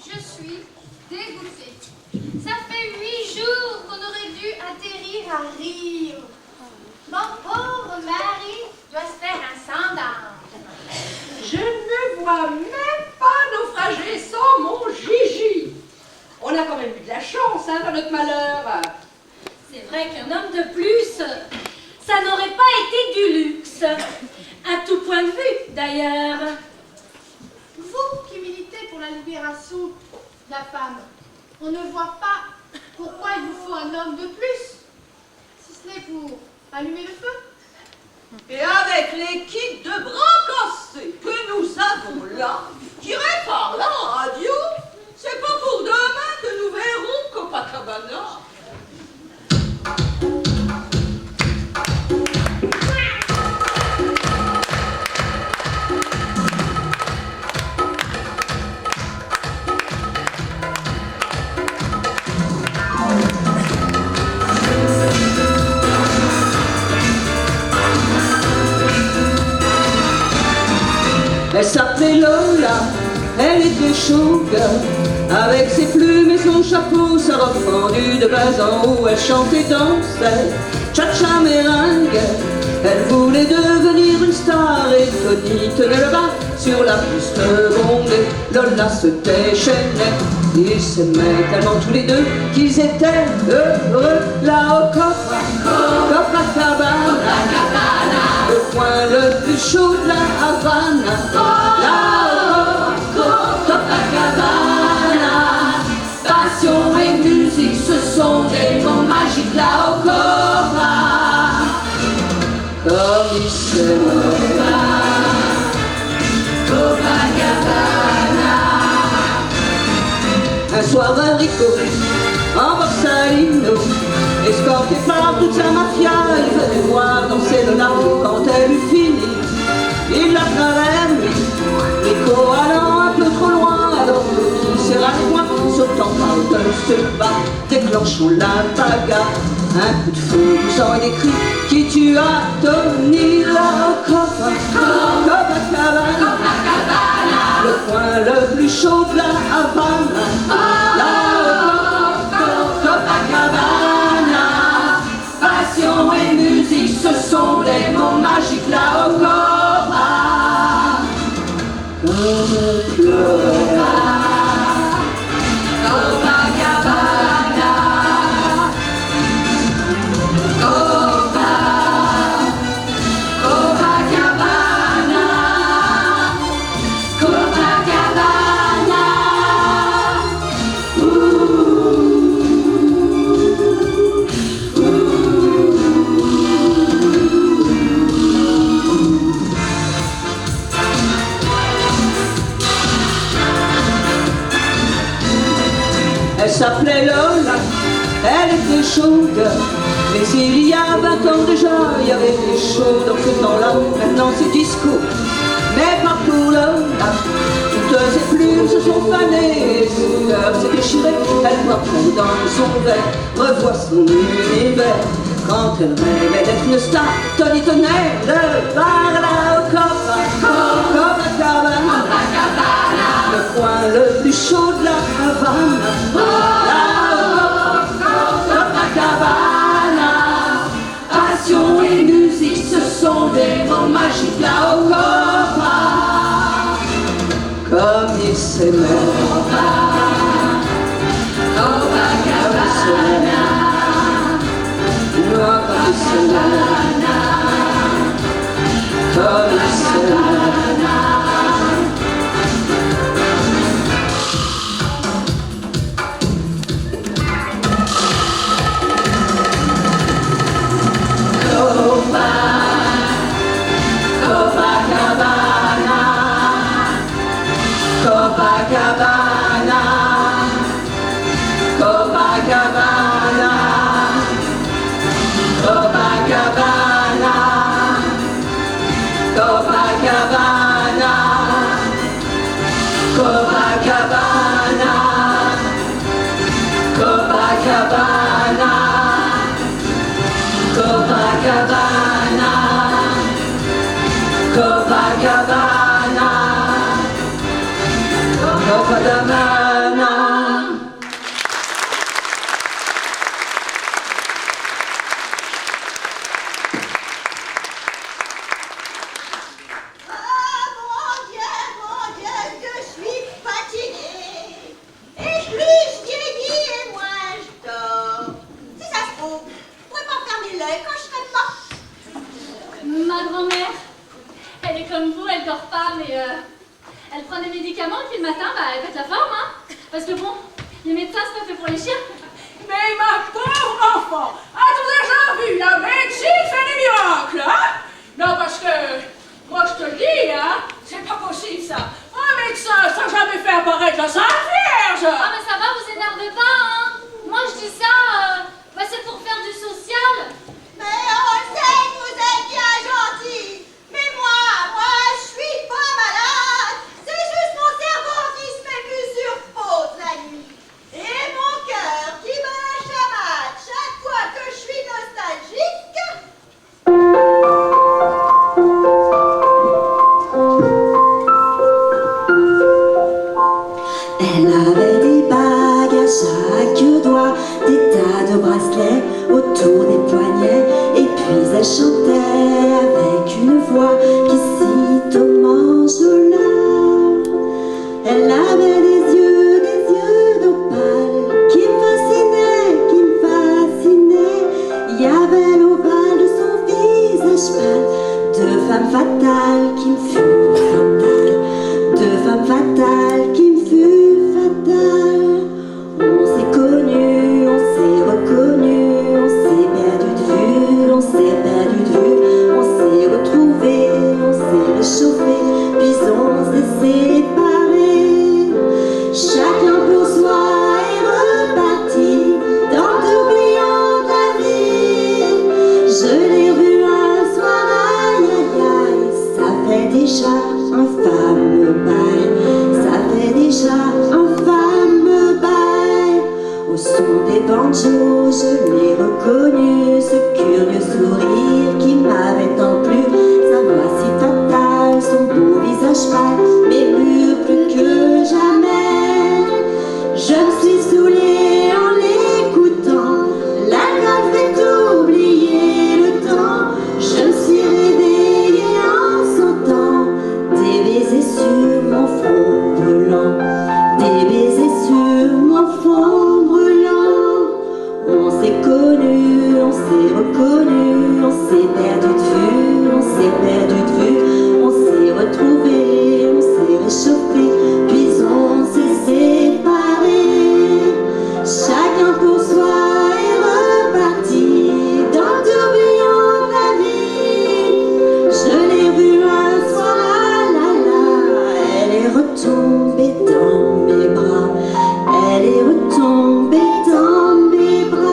Je suis dégoûtée. Ça fait 8 jours qu'on aurait dû atterrir à Rio. Mon pauvre mari doit se faire un sandal. Je ne vois même pas naufrager sans mon Gigi. On a quand même eu de la chance, hein, dans notre malheur. C'est vrai qu'un homme de plus, ça n'aurait pas été du luxe. À tout point de vue, d'ailleurs. Vous qui militez pour la libération de la femme, on ne voit pas pourquoi il vous faut un homme de plus, si ce n'est pour allumer le feu. Et avec les kits de bras cassés que nous avons là, qui réparent la radio, c'est pas pour demain que nous verrons Copacabana. Elle s'appelait Lola, elle était chaude, avec ses plumes et son chapeau, sa robe fendue de bas en haut, elle chantait, dansait, cha-cha meringue. Elle voulait devenir une star et Tony tenait le bas sur la piste bondée. Lola se déchaînait, ils s'aimaient tellement tous les deux qu'ils étaient heureux là au Copacabana, le coin le plus chaud de la Havane. Là au Copacabana, passion et musique, ce sont des mots magiques là au Copa. Comme il s'aimait, Copacabana. Un soir Enrico, en Borsalino, escorté par toute sa mafia, il venait voir danser Lola. Quand elle eut fini, il la travers lui, Rico allant un peu trop loin, alors qu'il serra les poings, sautant par-dessus le bas, déclenchant la bagarre. Un coup de feu, du sang et des cris qui tua Tony là au Copacabana, le coin le plus chaud de la Havane. Là au Copacabana, passion et musique, ce sont des mots magiques là au Copa. Elle s'appelait Lola, elle était chaude, mais il y a 20 ans déjà, il y avait des shows dans ce temps-là. Maintenant c'est disco, mais pas pour Lola. Toutes ses plumes se sont fanées, et son cœur s'est déchiré. Elle voit prendre dans son verre, revoit son univers. Quand elle rêvait d'être une star, Tony tenait le bar là au Copacabana, le coin le plus chaud de la Havane. Là au Copacabana, passion et musique, ce sont des mots magiques là au Copa. Comme ils s'aimaient, Copacabana, comme ils s'aimaient, comme ils s'aimaient. Copacabana, Copacabana, Copacabana, Copacabana, Copacabana, Copacabana, Copacabana, Copacabana, Copacabana. puis le matin, bah, elle pète la forme, hein. Parce que bon, les médecins, c'est pas fait pour les chiens. Mais ma pauvre enfant, as-tu déjà vu la médecine fait des miracles, hein? Non, parce que, moi je te le dis, hein, c'est pas possible ça. Un médecin, ça n'a jamais fait apparaître la Sainte Vierge. Ah, mais ça va, vous énervez pas, hein. Moi, je dis ça, bah, c'est pour faire du social. Mais on sait que vous êtes bien gentil. Mais moi, je suis pas malade. C'est juste mon cerveau qui se met plus sur pause la nuit. Et mon cœur qui bat la chamade chaque fois que je suis nostalgique. Elle avait des bagues à chaque doigt, des tas de bracelets autour des poignets, et puis elle chantait avec une voix qui cite au manjola. Elle avait des yeux d'opale qui me fascinaient. Il y avait l'ovale de son visage pâle, deux femmes fatales qui me furent fatales, deux femmes fatales qui me furent fatales. On s'est connus, on s'est reconnus, on s'est perdu de vue, on s'est perdu de vue, on s'est retrouvés, on s'est réchauffés, puis on s'est séparés. Chacun pour soi est reparti dans le tourbillon de la vie. Je l'ai revu un soir, aïe aïe aïe, ça fait déjà un fameux bail, ça fait déjà un fameux bail. Au son des banjos, je l'ai reconnu, ce curieux sourire qui m'avait tant plu, sa voix si fatale, son beau visage pâle, m'émut plus que jamais. Je me suis saoulée en l'écoutant, l'alcool fait oublier le temps. Je me suis réveillée en sentant des baisers sur mon front brûlant, des baisers sur mon front brûlant. On s'est connus, on s'est reconnus, on s'est perdu de vue, on s'est perdu de vue, on s'est retrouvés, on s'est réchauffés, puis on s'est séparés. Chacun pour soi est reparti dans le tourbillon de la vie. Je l'ai vue un soir, ah là là, elle est retombée dans mes bras, elle est retombée dans mes bras.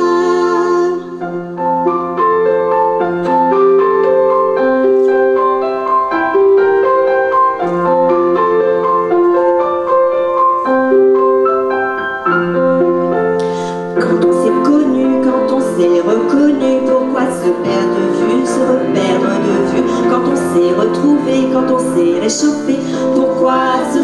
Quand on s'est connu, quand on s'est reconnu, pourquoi se perdre de vue, se reperdre de vue? Quand on s'est retrouvé, quand on s'est réchauffé, pourquoi se